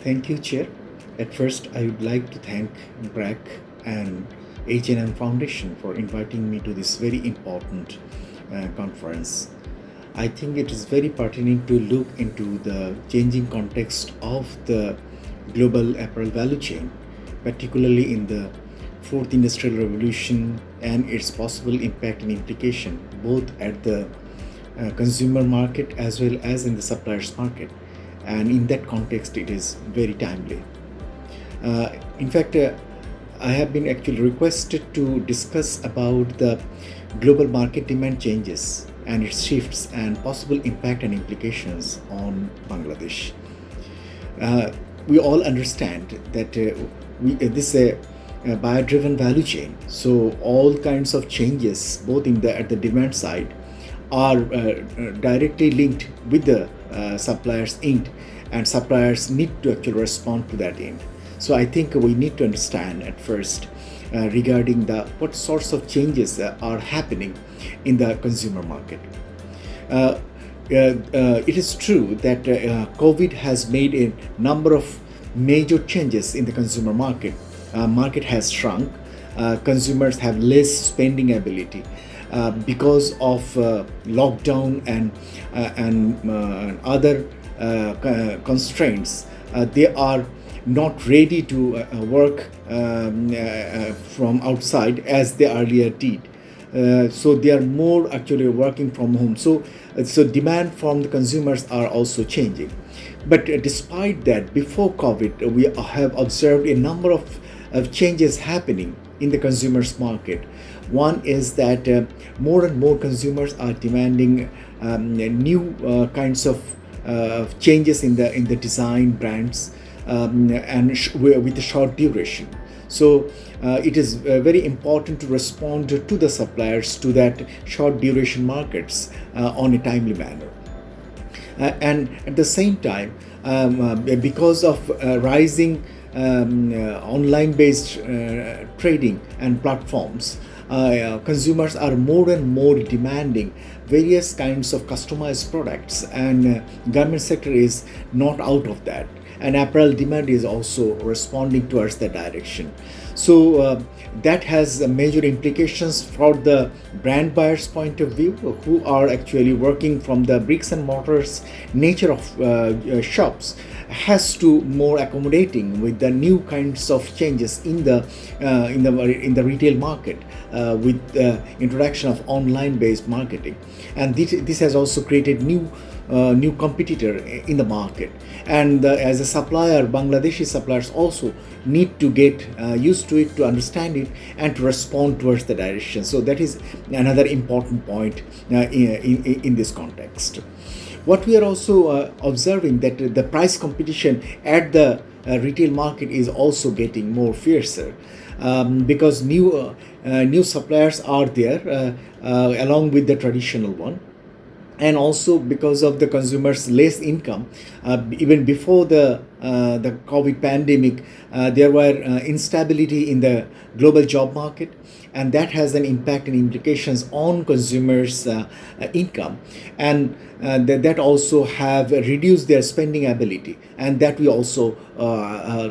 Thank you, Chair. At first, I would like to thank BRAC and H&M Foundation for inviting me to this very important conference. I think it is very pertinent to look into the changing context of the global apparel value chain, particularly in the fourth industrial revolution and its possible impact and implication both at the consumer market as well as in the suppliers market. And in that context, it is very timely. In fact, I have been actually requested to discuss about the global market demand changes and its shifts and possible impact and implications on Bangladesh. We all understand that this is a buyer-driven value chain, so all kinds of changes, both in the at the demand side, are directly linked with the suppliers' end, and suppliers need to actually respond to that end. So I think we need to understand at first regarding the what sorts of changes are happening in the consumer market. It is true that COVID has made a number of major changes in the consumer market. Market has shrunk. Consumers have less spending ability because of lockdown and other constraints. They are not ready to work from outside as they earlier did. So they are more actually working from home. So demand from the consumers are also changing. But despite that, before COVID, we have observed a number of changes happening in the consumers market. One is that more and more consumers are demanding new kinds of changes in the design brands and with a short duration. So it is very important to respond to the suppliers to that short duration markets on a timely manner. And at the same time, because of rising online based trading and platforms, consumers are more and more demanding various kinds of customized products, and garment sector is not out of that, and apparel demand is also responding towards that direction. So that has major implications for the brand buyers point of view, who are actually working from the bricks and mortars nature of shops, has to more accommodating with the new kinds of changes in the retail market with the introduction of online based marketing. And this has also created new competitor in the market, and as a supplier, Bangladeshi suppliers also need to get used to it, to understand it, and to respond towards the direction. So that is another important point in this context. What we are also observing, that the price competition at the retail market is also getting more fiercer, because new suppliers are there along with the traditional one, and also because of the consumers' less income. Even before the COVID pandemic, there were instability in the global job market, and that has an impact and implications on consumers' income, and that also have reduced their spending ability, and that we also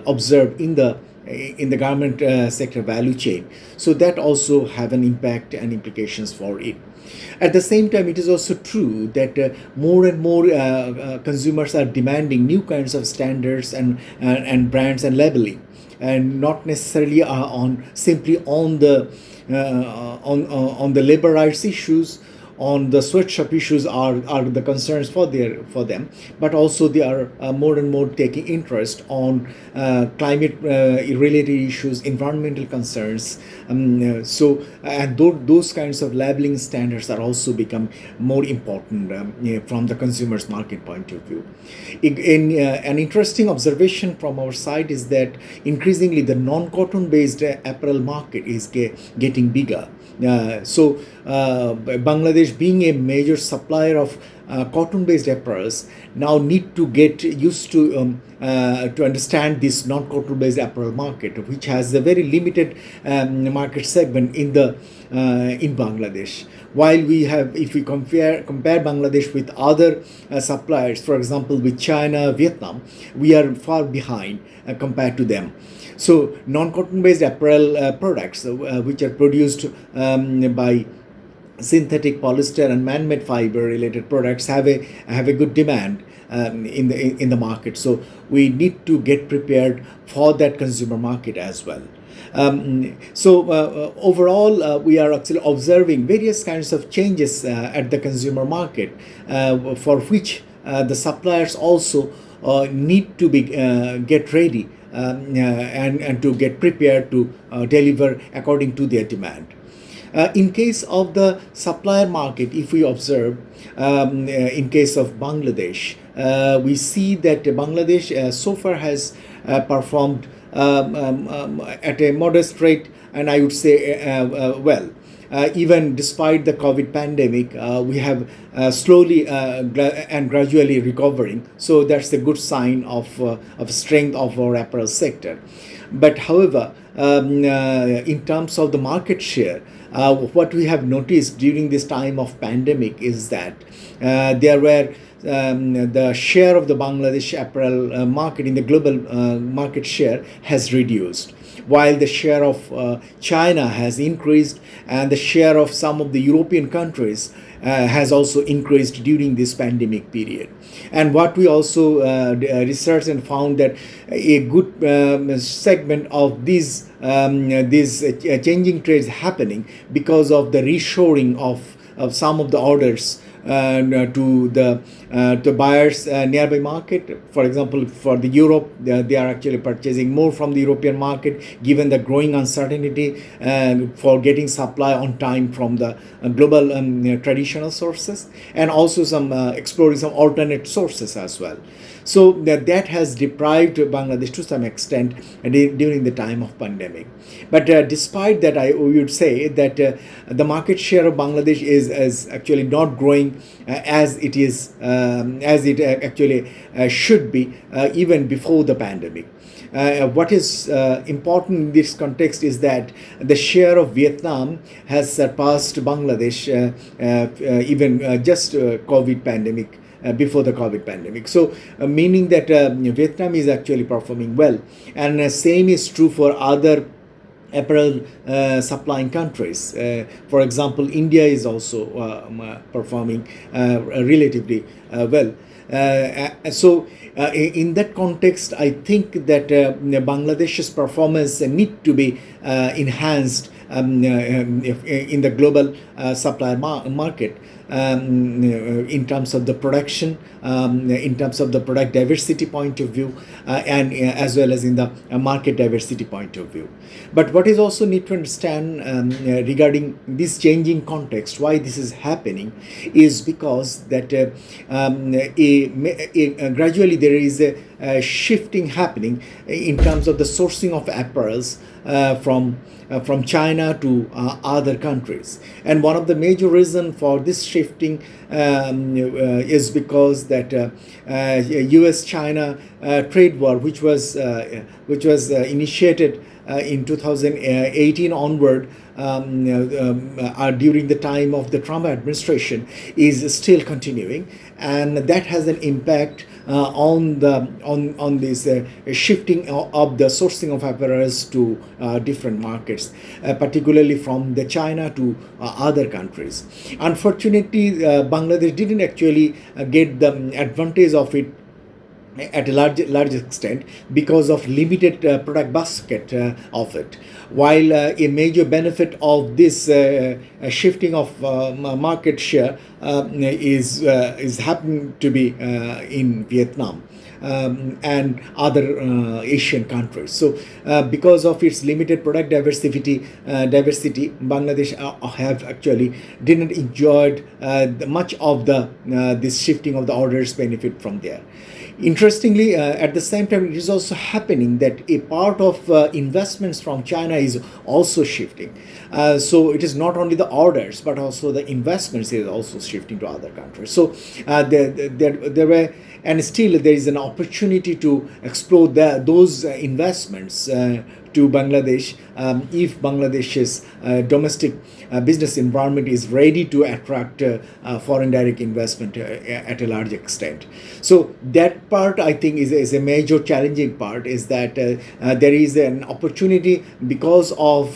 observe in the garment sector value chain. So that also have an impact and implications for it. At the same time, it is also true that more and more consumers are demanding new kinds of standards and brands and labeling, and not necessarily simply on the labor rights issues, on the sweatshop issues are the concerns for them, but also they are more and more taking interest on climate related issues, environmental concerns. And those kinds of labeling standards are also become more important from the consumers market point of view. An interesting observation from our side is that increasingly the non-cotton based apparel market is getting bigger. Bangladesh being a major supplier of cotton-based apparels now need to get used to understand this non-cotton-based apparel market, which has a very limited market segment in Bangladesh. While we have, if we compare Bangladesh with other suppliers, for example, with China, Vietnam, we are far behind compared to them. So non-cotton based apparel products which are produced by synthetic polyester and man-made fiber related products have a good demand in the market. So we need to get prepared for that consumer market as well. Overall, we are actually observing various kinds of changes at the consumer market, for which the suppliers also need to be get ready and to get prepared to deliver according to their demand. In case of the supplier market, if we observe, in case of Bangladesh, we see that Bangladesh so far has performed at a modest rate, and I would say well. Even despite the COVID pandemic, we have slowly and gradually recovering. So that's a good sign of strength of our apparel sector. But however, in terms of the market share, what we have noticed during this time of pandemic is that there were the share of the Bangladesh apparel market in the global market share has reduced, while the share of China has increased, and the share of some of the European countries has also increased during this pandemic period. And what we also researched and found that a good segment of these changing trades happening because of the reshoring of some of the orders to buyers nearby market. For example, for the Europe, they are actually purchasing more from the European market, given the growing uncertainty for getting supply on time from the global traditional sources, and also some exploring some alternate sources as well. So that has deprived Bangladesh to some extent during the time of pandemic. But despite that, we would say that the market share of Bangladesh is actually not growing as it is as it actually should be even before the pandemic. What is important in this context is that the share of Vietnam has surpassed Bangladesh even just COVID pandemic. Before the COVID pandemic. So meaning that Vietnam is actually performing well, and same is true for other apparel supplying countries. For example, India is also performing relatively well. In that context, I think that Bangladesh's performance need to be enhanced in the global supplier market. In terms of the production, in terms of the product diversity point of view, and as well as in the market diversity point of view. But what is also need to understand regarding this changing context, why this is happening, is because that gradually there is a shifting happening in terms of the sourcing of apparels from China to other countries. And one of the major reasons for this shifting is because that US-China trade war, which was initiated in 2018 onward, during the time of the Trump administration, is still continuing, and that has an impact on this shifting of the sourcing of apparels to different markets, particularly from the China to other countries. Unfortunately, Bangladesh didn't actually get the advantage of it at a large extent because of limited product basket of it. While a major benefit of this shifting of market share is happening to be in Vietnam and other Asian countries. So because of its limited product diversity, Bangladesh have actually didn't enjoy much of the this shifting of the orders benefit from there. In Interestingly, at the same time, it is also happening that a part of investments from China is also shifting. So it is not only the orders, but also the investments is also shifting to other countries. So there were, and still there is an opportunity to explore those investments to Bangladesh if Bangladesh's domestic business environment is ready to attract foreign direct investment at a large extent. So that part, I think, is a major challenging part, is that there is an opportunity because of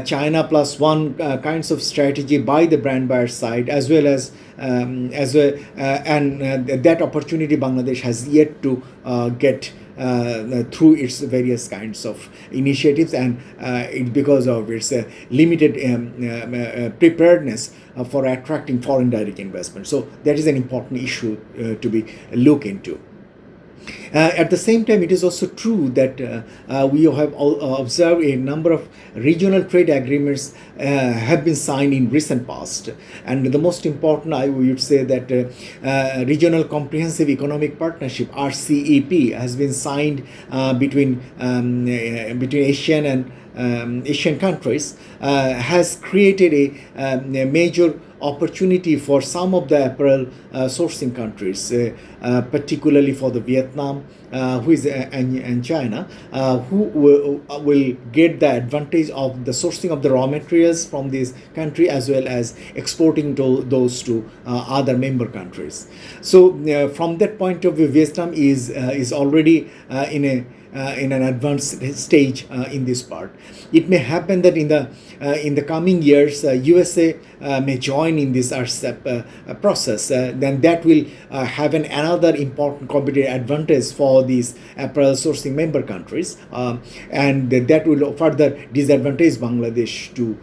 China plus one kinds of strategy by the brand buyer side, as well as that opportunity Bangladesh has yet to get through its various kinds of initiatives, and because of its limited preparedness for attracting foreign direct investment. So that is an important issue to be looked into. At the same time, it is also true that we have observed a number of regional trade agreements have been signed in recent past, and the most important, I would say, that Regional Comprehensive Economic Partnership (RCEP) has been signed between Asian and Asian countries, has created a major opportunity for some of the apparel sourcing countries, particularly for the Vietnam, and China, who will get the advantage of the sourcing of the raw materials from this country, as well as exporting those to other member countries. So from that point of view, Vietnam is already in an advanced stage in this part. It may happen that in the coming years, USA may join in this RCEP process. Then that will have another important competitive advantage for these apparel sourcing member countries, and that will further disadvantage Bangladesh to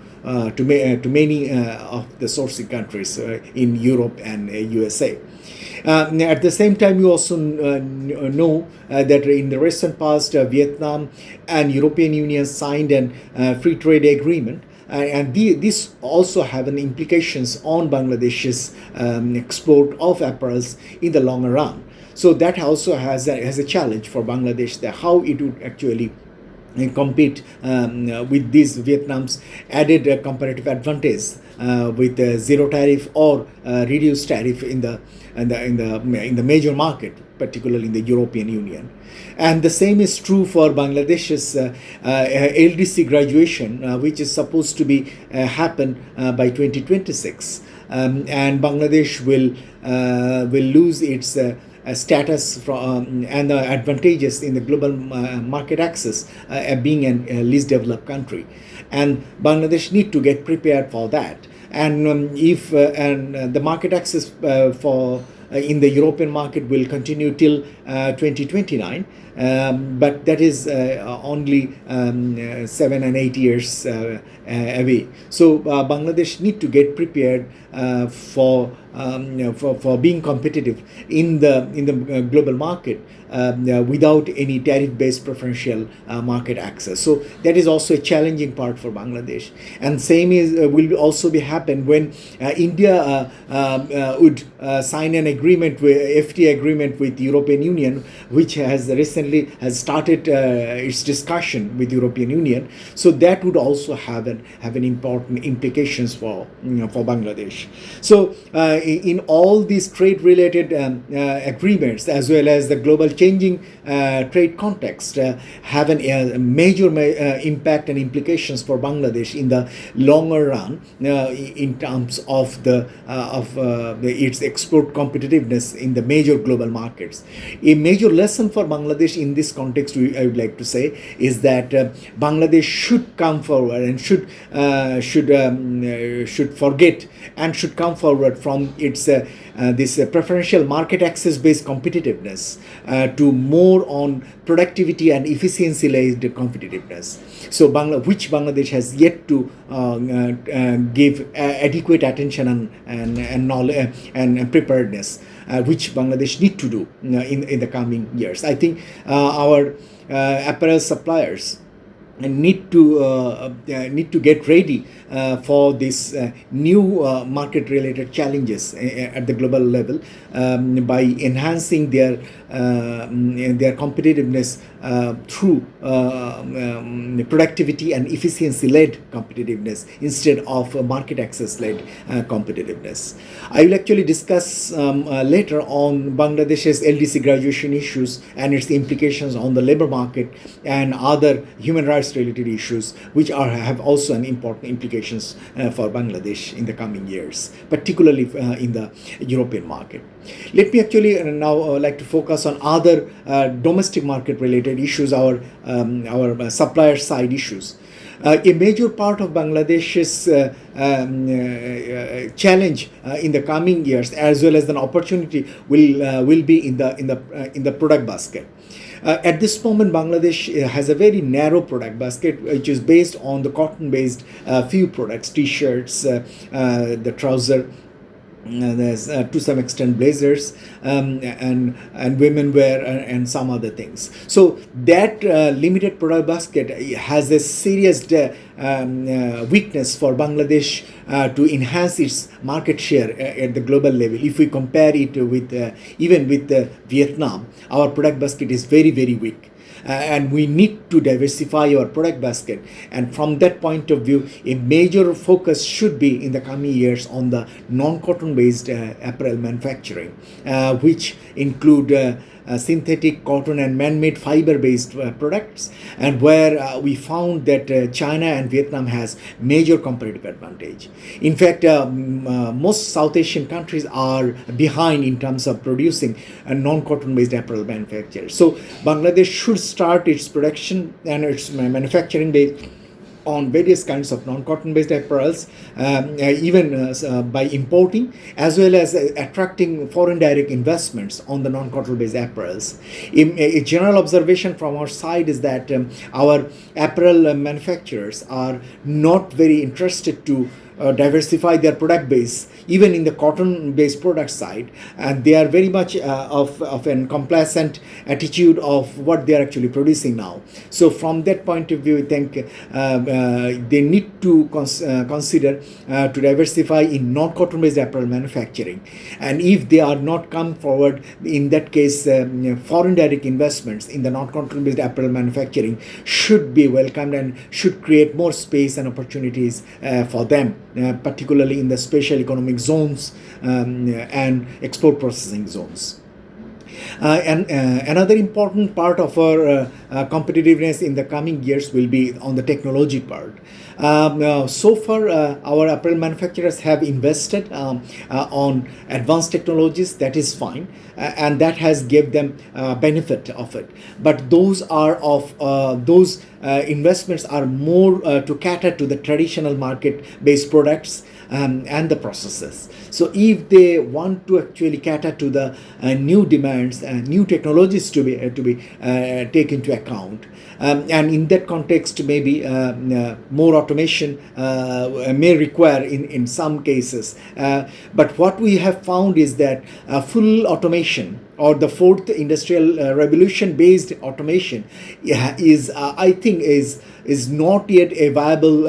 many of the sourcing countries in Europe and USA. At the same time, you also know that in the recent past, Vietnam and European Union signed a free trade agreement, and this also have an implications on Bangladesh's export of apparels in the longer run. So that also has a challenge for Bangladesh, that how it would actually compete with this Vietnam's added comparative advantage with zero tariff or reduced tariff in the major market, particularly in the European Union. And the same is true for Bangladesh's LDC graduation, which is supposed to be happen by 2026, and Bangladesh will lose its status from and the advantages in the global market access, being a least developed country, and Bangladesh need to get prepared for that. And if the market access for in the European market will continue till 2029, but that is only 7 and 8 years away. So Bangladesh need to get prepared for being competitive in the global market without any tariff-based preferential market access. So that is also a challenging part for Bangladesh. And same will also be happen when India would sign an agreement, FTA agreement with the European Union, which has recently started its discussion with the European Union. So that would also have an important implications for Bangladesh. So in all these trade-related agreements, as well as the global changing trade context, have a major impact and implications for Bangladesh in the longer run, in terms of its export competitiveness in the major global markets. A major lesson for Bangladesh in this context, I would like to say, is that Bangladesh should come forward and should forget and should come forward from its this preferential market access based competitiveness to more on productivity and efficiency based competitiveness. So which Bangladesh has yet to give adequate attention and knowledge and preparedness, which Bangladesh need to do in the coming years. I think our apparel suppliers and need to get ready for this new market related challenges at the global level, by enhancing their competitiveness through productivity and efficiency led competitiveness instead of market access led competitiveness. I will actually discuss later on Bangladesh's LDC graduation issues and its implications on the labor market and other human rights related issues, which have also an important implications for Bangladesh in the coming years, particularly in the European market. Let me actually now like to focus on other domestic market related issues, our supplier side issues. A major part of Bangladesh's challenge in the coming years, as well as an opportunity, will be in the product basket. At this moment, Bangladesh has a very narrow product basket, which is based on the cotton-based few products, t-shirts, the trouser, there's to some extent blazers, and women wear, and some other things. So that limited product basket has a serious weakness for Bangladesh to enhance its market share at the global level. If we compare it with even with Vietnam, our product basket is very, very weak. And we need to diversify our product basket. And from that point of view, a major focus should be in the coming years on the non-cotton based apparel manufacturing, which include synthetic cotton and man-made fiber-based products, and where we found that China and Vietnam has major competitive advantage. In fact, most South Asian countries are behind in terms of producing non-cotton based apparel manufacturers. So Bangladesh should start its production and its manufacturing based on various kinds of non-cotton based apparels, even by importing, as well as attracting foreign direct investments on the non-cotton based apparels. A general observation from our side is that our apparel manufacturers are not very interested to diversify their product base, even in the cotton-based product side, and they are very much of an complacent attitude of what they are actually producing now. So from that point of view, I think they need to consider to diversify in non-cotton-based apparel manufacturing, and if they are not come forward, in that case, foreign direct investments in the non-cotton-based apparel manufacturing should be welcomed and should create more space and opportunities for them. Particularly in the special economic zones and export processing zones. And another important part of our competitiveness in the coming years will be on the technology part. So far, our apparel manufacturers have invested on advanced technologies. That is fine, and that has gave them benefit of it. But those investments are more to cater to the traditional market-based products and the processes. So if they want to actually cater to the new demands and new technologies to be taken into account, and in that context, maybe more automation may require in some cases. But what we have found is that full automation, or the fourth industrial revolution based automation, is I think is not yet a viable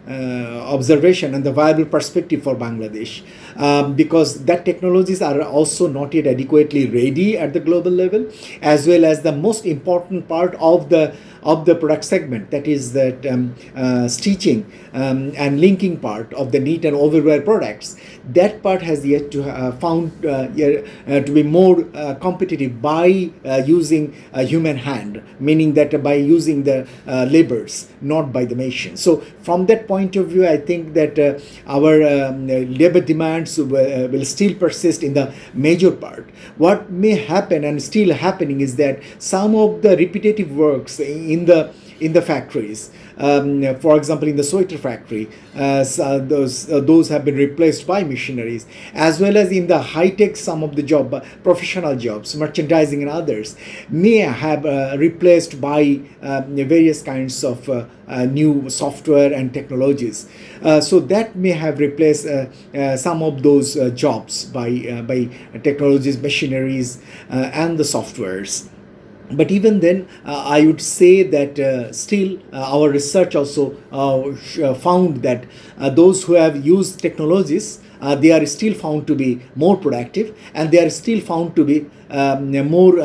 observation and the viable perspective for Bangladesh, because that technologies are also not yet adequately ready at the global level, as well as the most important part of the product segment, that is that stitching and linking part of the knit and overwear products. That part has yet to found to be more competitive by using a human hand, meaning that by using the labors, not by the machine. So from that point of view, I think that our labor demands will still persist in the major part. What may happen and still happening is that some of the repetitive works in the factories, for example, in the sweater factory, those have been replaced by machineries, as well as in the high-tech, some of the professional jobs, merchandising and others, may have replaced by various kinds of new software and technologies. So that may have replaced some of those jobs by technologies, machineries, and the softwares. But even then, I would say that still our research also found that those who have used technologies, they are still found to be more productive, and they are still found to be more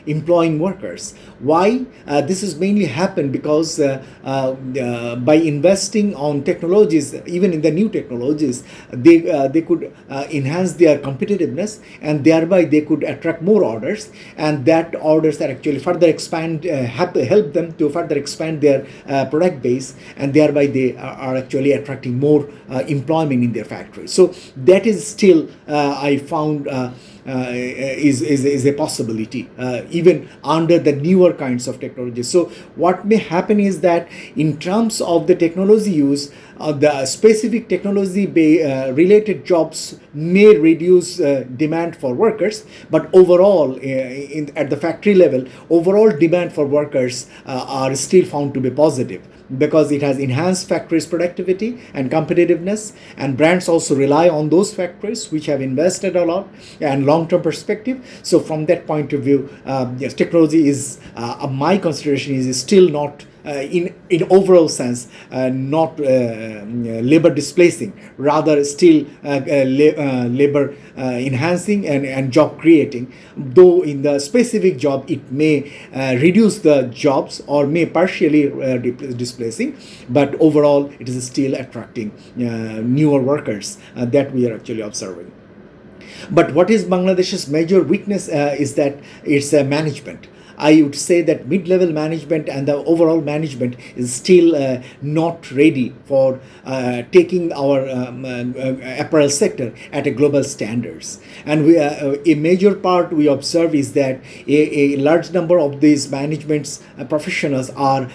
employing workers. Why? This has mainly happened because by investing on technologies, even in the new technologies, they could enhance their competitiveness, and thereby they could attract more orders, and that orders are actually further expand help them to further expand their product base, and thereby they are actually attracting more employment in their factories. So that is still I found is a possibility even under the newer kinds of technology. So what may happen is that in terms of the technology use, the specific technology related jobs may reduce demand for workers, but overall at the factory level, overall demand for workers are still found to be positive, because it has enhanced factories' productivity and competitiveness, and brands also rely on those factories which have invested a lot and long-term perspective. So from that point of view, yes, technology is my consideration is still not in overall sense not labor displacing, rather still labor enhancing and job creating, though in the specific job it may reduce the jobs or may partially displacing, but overall it is still attracting newer workers that we are actually observing. But what is Bangladesh's major weakness is that it's management. I would say that mid-level management and the overall management is still not ready for taking our apparel sector at a global standards. And a major part we observe is that a large number of these managements professionals are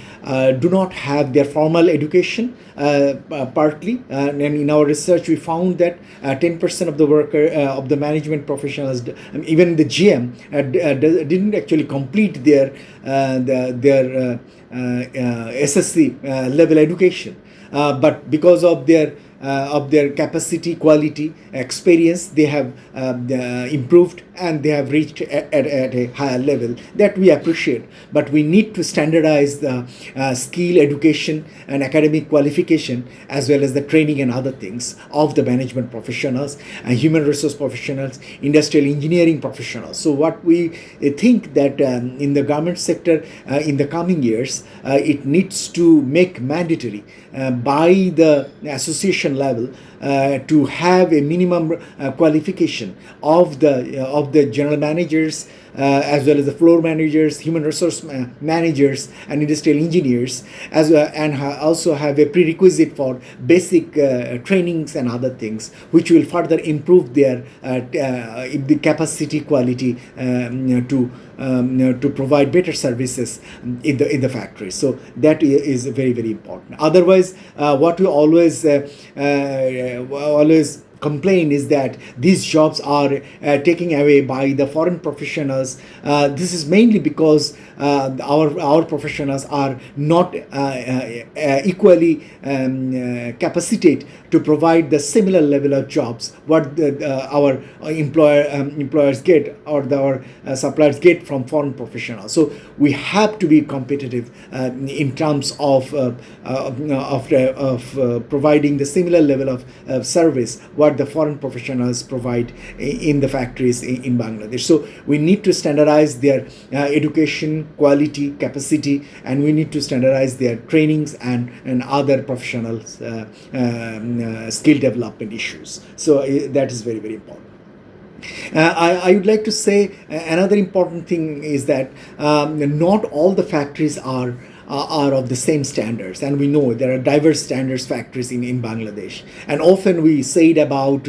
do not have their formal education partly, and in our research we found that 10% of the worker of the management professionals, even the GM, didn't actually complete their SSC level education, but because of their capacity, quality, experience, they have improved and they have reached at a higher level that we appreciate. But we need to standardize the skill education and academic qualification, as well as the training and other things of the management professionals and human resource professionals, industrial engineering professionals. So what we think that in the government sector in the coming years, it needs to make mandatory by the association level to have a minimum qualification of the general managers, as well as the floor managers, human resource managers, and industrial engineers, and also have a prerequisite for basic trainings and other things, which will further improve their the capacity, quality to provide better services in the factory. So that is very, very important. Otherwise, what we always complain is that these jobs are taken away by the foreign professionals. This is mainly because our professionals are not equally capacitated to provide the similar level of jobs what our employers get, or our suppliers get from foreign professionals. So we have to be competitive in terms of providing the similar level of service what the foreign professionals provide in the factories in Bangladesh. So we need to standardize their education, quality, capacity, and we need to standardize their trainings and other professional skill development issues. So that is very, very important. I would like to say another important thing is that not all the factories are of the same standards, and we know there are diverse standards factories in Bangladesh, and often we say it about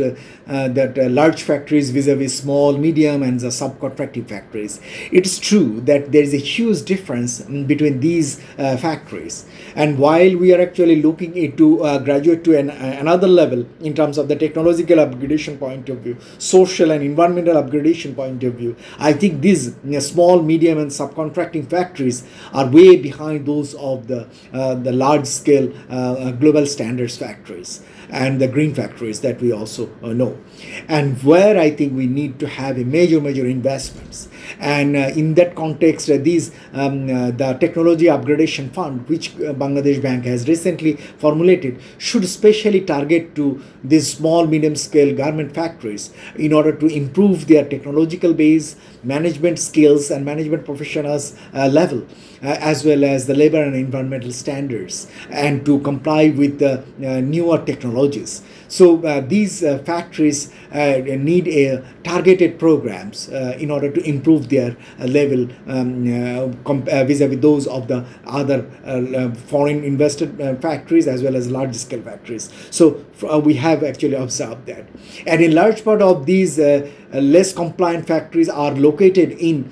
that large factories vis-a-vis small, medium, and the subcontracting factories. It's true that there is a huge difference between these factories, and while we are actually looking into graduate to another level in terms of the technological upgradation point of view, social and environmental upgradation point of view, I think these small, medium, and subcontracting factories are way behind those of the large-scale global standards factories. and the green factories that we also know. And where I think we need to have a major investments. And in that context, the Technology Upgradation Fund, which Bangladesh Bank has recently formulated, should especially target to these small, medium-scale garment factories in order to improve their technological base, management skills, and management professionals level, as well as the labor and environmental standards, and to comply with the newer technologies. So these factories need targeted programs in order to improve their level vis-a-vis those of the other foreign invested factories as well as large scale factories. So we have actually observed that. And in large part of these less compliant factories are located in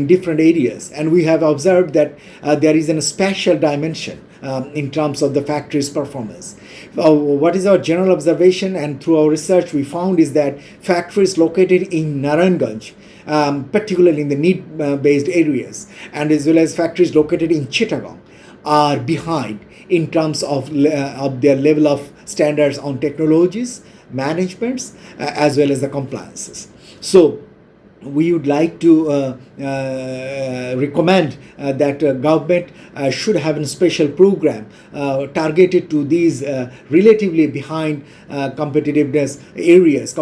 different areas, and we have observed that there is a special dimension in terms of the factory's performance. What is our general observation, and through our research we found, is that factories located in Narayanganj, particularly in the need-based areas, and as well as factories located in Chittagong, are behind in terms of their level of standards on technologies, managements, as well as the compliances. So we would like to recommend that government should have a special program targeted to these relatively behind competitive areas,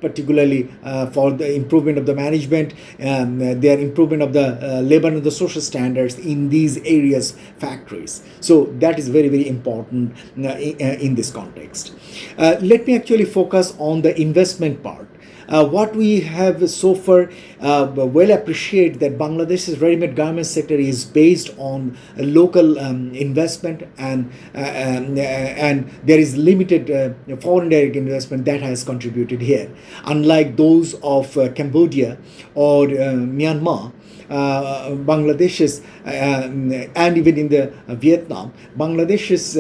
particularly for the improvement of the management, their improvement of the labor and the social standards in these areas factories. So that is very important in this context. Let me actually focus on the investment part. What we have so far well appreciate that Bangladesh's ready-made garment sector is based on local investment, and there is limited foreign direct investment that has contributed here. Unlike those of Cambodia or Myanmar, Bangladesh's and even in the Vietnam, Bangladesh's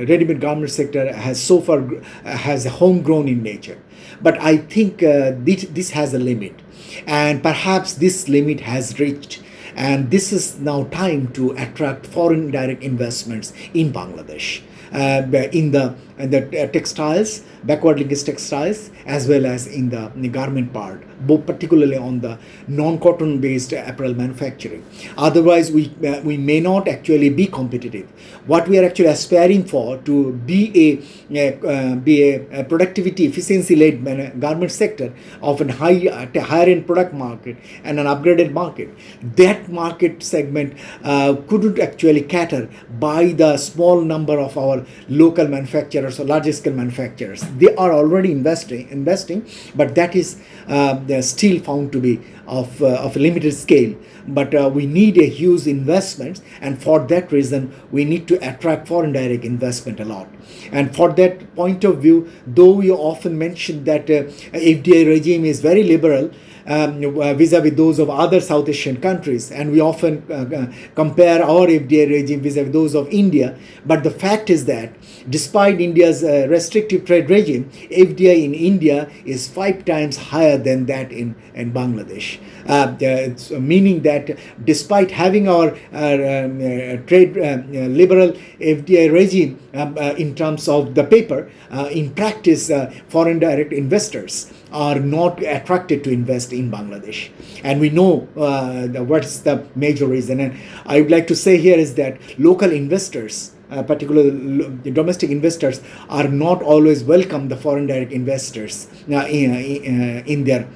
ready-made garment sector has so far has homegrown in nature. But I think this has a limit, and perhaps this limit has reached, and this is now time to attract foreign direct investments in Bangladesh, in the textiles, backward linkage textiles, as well as in the garment part, both particularly on the non-cotton based apparel manufacturing. Otherwise, we may not actually be competitive. What we are actually aspiring for to be a productivity efficiency led garment sector of a higher end product market and an upgraded market. That market segment couldn't actually cater by the small number of our local manufacturers or large scale manufacturers. They are already investing, but that is still found to be of a limited scale. But we need a huge investment, and for that reason we need to attract foreign direct investment a lot. And for that point of view, though we often mention that FDI regime is very liberal vis-a-vis those of other South Asian countries, and we often compare our FDI regime vis-a-vis those of India, but the fact is that despite India's restrictive trade regime, FDI in India is 5 times higher than that in Bangladesh. It's meaning that despite having our trade liberal FDI regime in terms of the paper, in practice foreign direct investors are not attracted to invest in Bangladesh. And we know what's the major reason. And I would like to say here is that local investors, particularly domestic investors, are not always welcome the foreign direct investors in their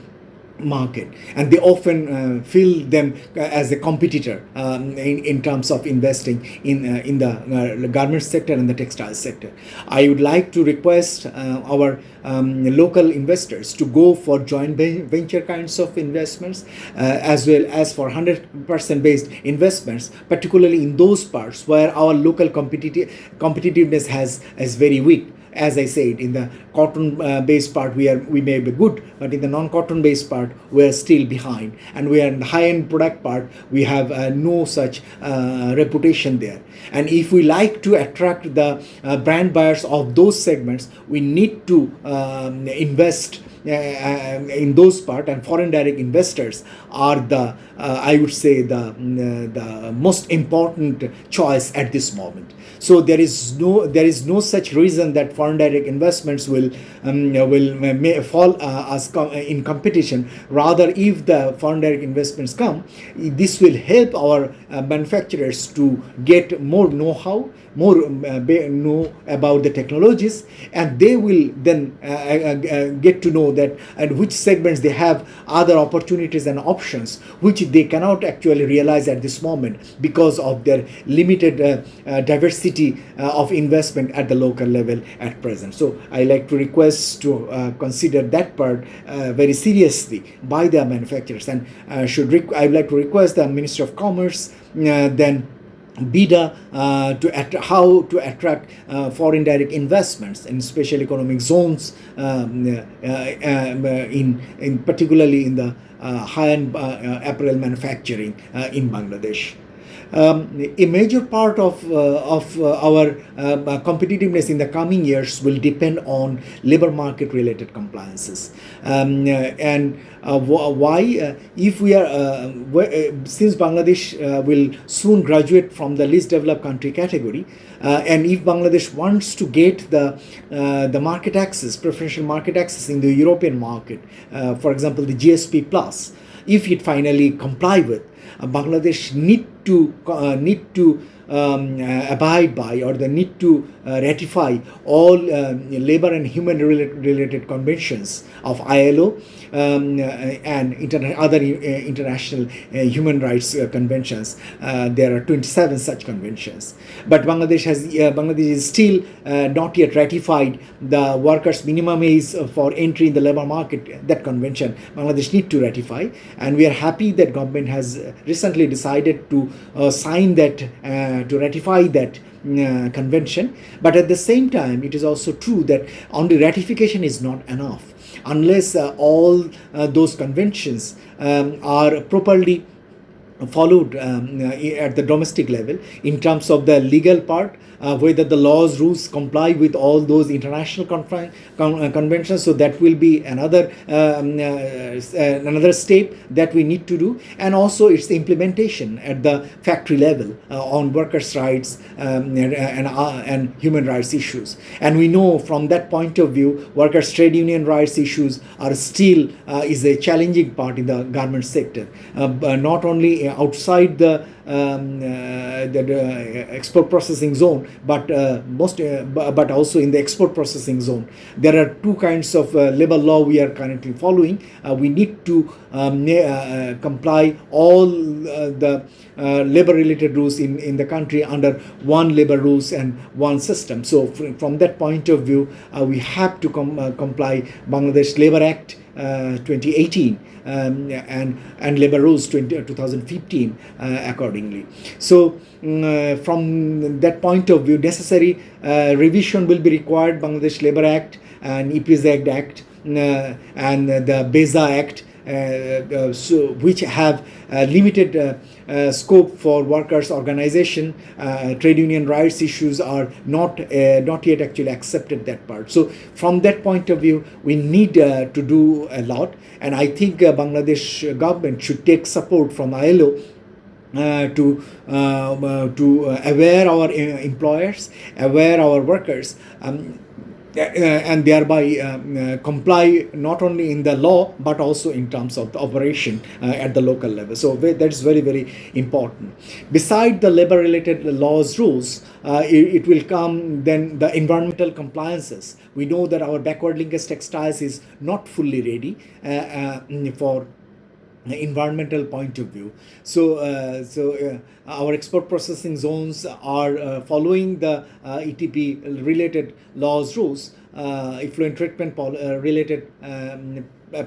market, and they often feel them as a competitor in terms of investing in the garment sector and the textile sector. I would like to request our local investors to go for joint venture kinds of investments, as well as for 100% based investments, particularly in those parts where our local competitiveness is very weak. As I said, in the cotton-based part, we may be good, but in the non-cotton-based part, we are still behind. And we are in the high-end product part, we have no such reputation there. And if we like to attract the brand buyers of those segments, we need to invest in those part, and foreign direct investors are the I would say the most important choice at this moment. So there is no such reason that foreign direct investments may fall in competition. Rather, if the foreign direct investments come, this will help our manufacturers to get more know-how, more know about the technologies, and they will then get to know that and which segments they have other opportunities and options which they cannot actually realize at this moment because of their limited diversity of investment at the local level at present. So I like to request to consider that part very seriously by the manufacturers, and I would like to request the Ministry of Commerce then BIDA how to attract foreign direct investments in special economic zones, in particularly in the high-end apparel manufacturing in Bangladesh. A major part of our competitiveness in the coming years will depend on labor market related compliances. And why? If we are, since Bangladesh will soon graduate from the least developed country category, and if Bangladesh wants to get the market access, preferential market access in the European market, for example, the GSP Plus, if it finally comply with, Bangladesh need to abide by, or they need to ratify all labor and human related conventions of ILO and other international human rights conventions. There are 27 such conventions, but Bangladesh is still not yet ratified the workers' minimum age for entry in the labor market. That convention Bangladesh need to ratify, and we are happy that government has recently decided to sign that, to ratify that convention. But at the same time, it is also true that only ratification is not enough unless all those conventions are properly followed at the domestic level in terms of the legal part, whether the laws, rules comply with all those international conventions. So that will be another step that we need to do, and also its implementation at the factory level on workers' rights and human rights issues. And we know from that point of view, workers' trade union rights issues are still is a challenging part in the garment sector, not only outside the export processing zone, but also in the export processing zone. There are two kinds of labor law we are currently following. We need to comply all the labor related rules in the country under one labor rules and one system. So from that point of view, we have to comply Bangladesh Labor Act 2018 and Labor Rules 2015 accordingly. So from that point of view, necessary revision will be required. Bangladesh Labor Act and EPZ Act and the BEZA Act, which have limited scope for workers' organization. Trade union rights issues are not yet actually accepted that part. So from that point of view, we need to do a lot, and I think Bangladesh government should take support from ILO to aware our employers, aware our workers, and thereby comply not only in the law but also in terms of the operation at the local level. So that is very, very important. Beside the labor related laws, rules, it will come then the environmental compliances. We know that our backward linkage textiles is not fully ready for environmental point of view. So our export processing zones are following the ETP related laws, rules, effluent treatment related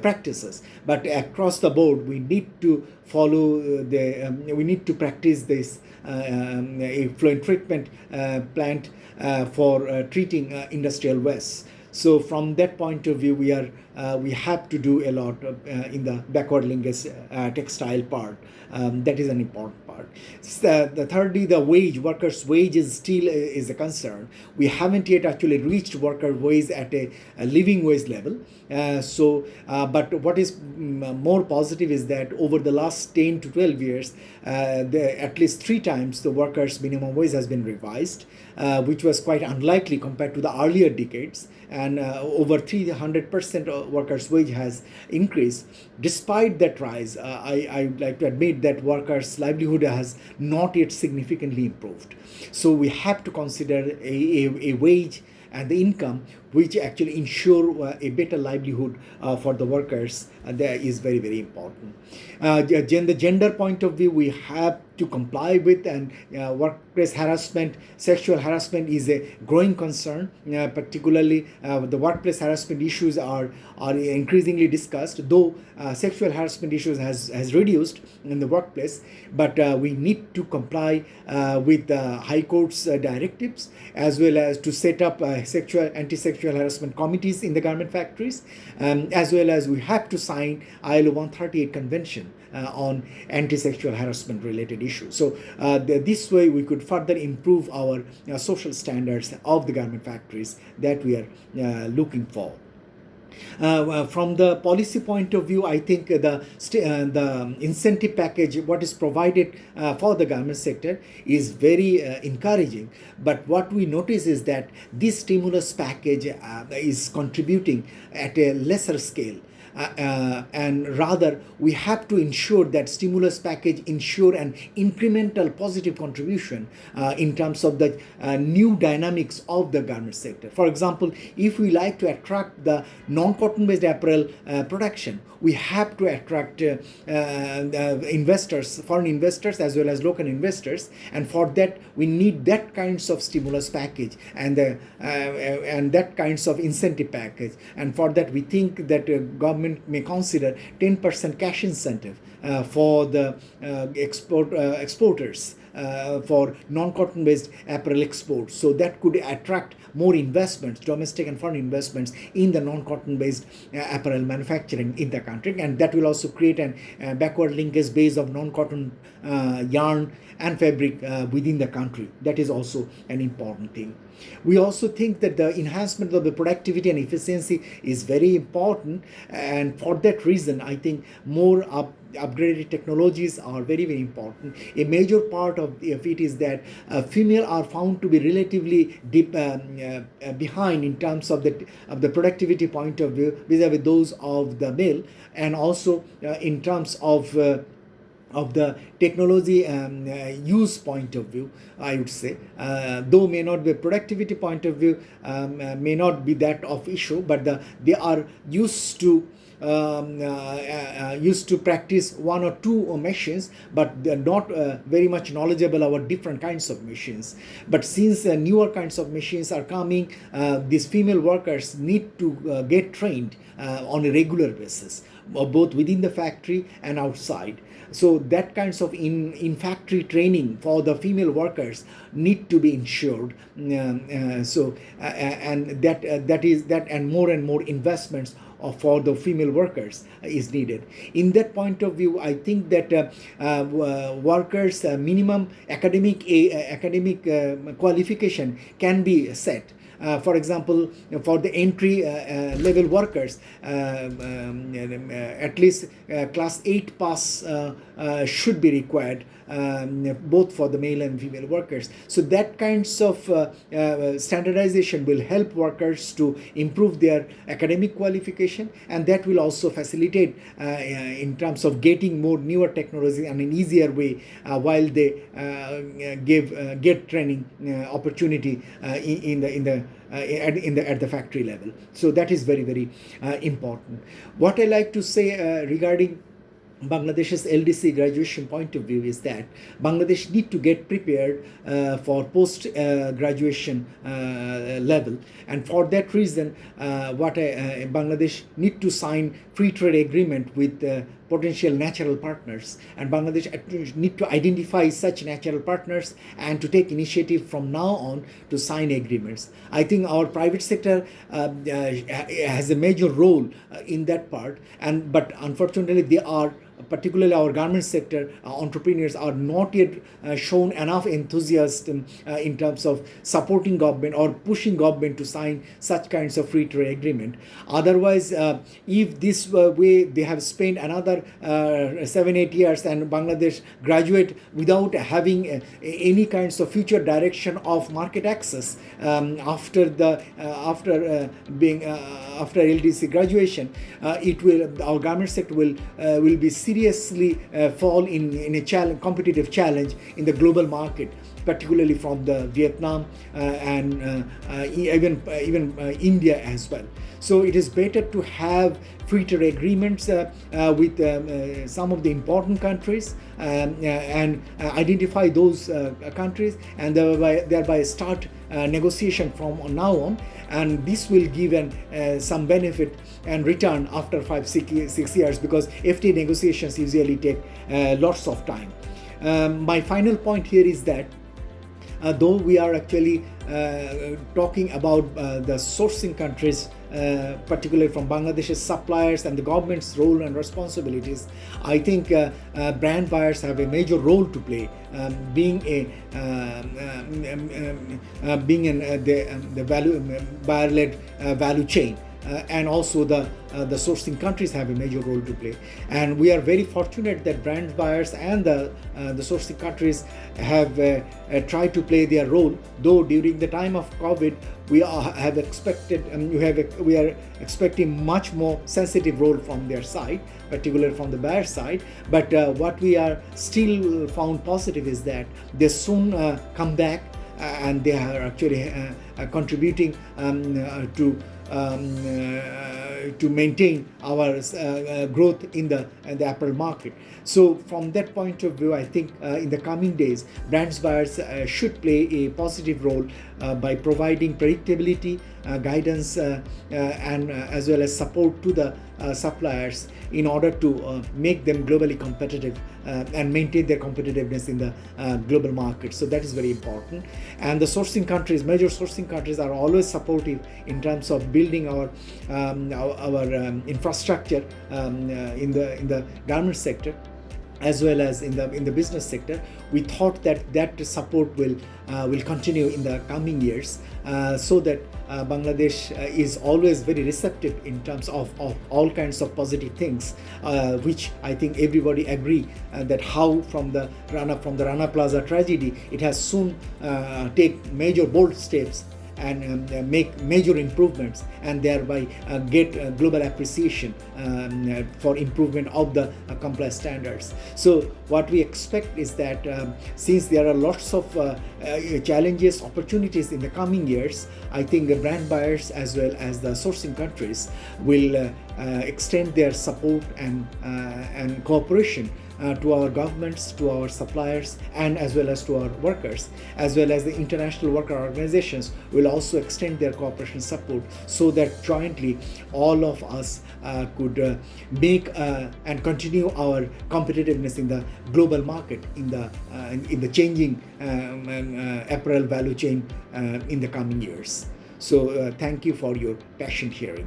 practices, but across the board we need to follow we need to practice this effluent treatment plant for treating industrial waste. So from that point of view, we have to do a lot in the backward linkage textile part. That is an important part. Thirdly, the workers' wage is still is a concern. We haven't yet actually reached worker wage at a living wage level. But what is more positive is that over the last 10 to 12 years, at least 3 times the workers' minimum wage has been revised, which was quite unlikely compared to the earlier decades. And over 300% workers' wage has increased. Despite that rise, I like to admit that workers' livelihood has not yet significantly improved. So we have to consider a wage and the income which actually ensure a better livelihood for the workers. That is very, very important. The gender point of view, we have to comply with, and workplace harassment, sexual harassment is a growing concern. Particularly, the workplace harassment issues are increasingly discussed, though sexual harassment issues has reduced in the workplace. But we need to comply with the High Court's directives, as well as to set up anti-sexual harassment committees in the garment factories, as well as we have to sign ILO 138 convention on anti-sexual harassment related issues. So this way we could further improve our social standards of the garment factories that we are looking for. From the policy point of view, I think the incentive package, what is provided for the garment sector, is very encouraging. But what we notice is that this stimulus package is contributing at a lesser scale. And rather we have to ensure that stimulus package ensure an incremental positive contribution in terms of the new dynamics of the garment sector. For example, if we like to attract the non-cotton based apparel production, we have to attract investors, foreign investors as well as local investors, and for that we need that kinds of stimulus package and that kinds of incentive package. And for that we think that government may consider 10% cash incentive for the exporters for non-cotton based apparel exports. So that could attract more investments, domestic and foreign investments in the non-cotton based apparel manufacturing in the country, and that will also create a backward linkage base of non-cotton yarn and fabric within the country. That is also an important thing. We also think that the enhancement of the productivity and efficiency is very important, and for that reason I think more upgraded technologies are very, very important. A major part of it is that female are found to be relatively behind in terms of the productivity point of view vis-a-vis those of the male, and also in terms of the technology use point of view, I would say, though may not be productivity point of view, may not be that of issue, but they are used to practice one or two machines, but they're not very much knowledgeable about different kinds of machines. But since newer kinds of machines are coming, these female workers need to get trained on a regular basis, both within the factory and outside. So that kinds of in factory training for the female workers need to be ensured. And more and more investments for the female workers is needed. In that point of view, I think that workers' minimum academic qualification can be set. For example, for the entry level workers, at least class 8 pass should be required, both for the male and female workers. So that kinds of standardization will help workers to improve their academic qualification, and that will also facilitate in terms of getting more newer technology and an easier way while they get training opportunity at the factory level. So that is very, very important. What I like to say regarding Bangladesh's LDC graduation point of view is that Bangladesh need to get prepared for post-graduation level, and for that reason Bangladesh need to sign free trade agreement with potential natural partners, and Bangladesh need to identify such natural partners and to take initiative from now on to sign agreements. I think our private sector has a major role in that part, but unfortunately they are, particularly our garment sector entrepreneurs, are not yet shown enough enthusiasm in terms of supporting government or pushing government to sign such kinds of free trade agreement. Otherwise, if this way they have spent another 7-8 years and Bangladesh graduate without having any kinds of future direction of market access after LDC graduation, our garment sector will be seriously fall in a competitive challenge in the global market, particularly from the Vietnam and even India as well. So it is better to have free trade agreements with some of the important countries and identify those countries, and thereby start negotiation from now on, and this will give some benefit and return after 5-6 years, because FTA negotiations usually take lots of time. My final point here is that though we are actually talking about the sourcing countries, particularly from Bangladesh's suppliers and the government's role and responsibilities, I think brand buyers have a major role to play, being in the buyer-led value chain. And also the sourcing countries have a major role to play, and we are very fortunate that brand buyers and the sourcing countries have tried to play their role. Though during the time of COVID, we are expecting much more sensitive role from their side, particularly from the buyer side. But what we are still found positive is that they soon come back, and they are actually contributing to maintain our growth in the apparel market. So from that point of view, I think in the coming days, brands buyers should play a positive role by providing predictability, guidance, and as well as support to the suppliers in order to make them globally competitive and maintain their competitiveness in the global market. So that is very important. And the sourcing countries, major sourcing countries, are always supportive in terms of building our infrastructure in the garment sector, as well as in the business sector. We thought that support will continue in the coming years, so that Bangladesh is always very receptive in terms of all kinds of positive things, which I think everybody agree that how from the Rana Plaza tragedy, it has soon take major bold steps and make major improvements, and thereby get global appreciation for improvement of the compliance standards. So what we expect is that since there are lots of challenges, opportunities in the coming years, I think the brand buyers as well as the sourcing countries will extend their support and cooperation to our governments, to our suppliers, and as well as to our workers, as well as the international worker organizations will also extend their cooperation support, so that jointly all of us could make and continue our competitiveness in the global market, in the changing apparel value chain in the coming years. So thank you for your patient hearing.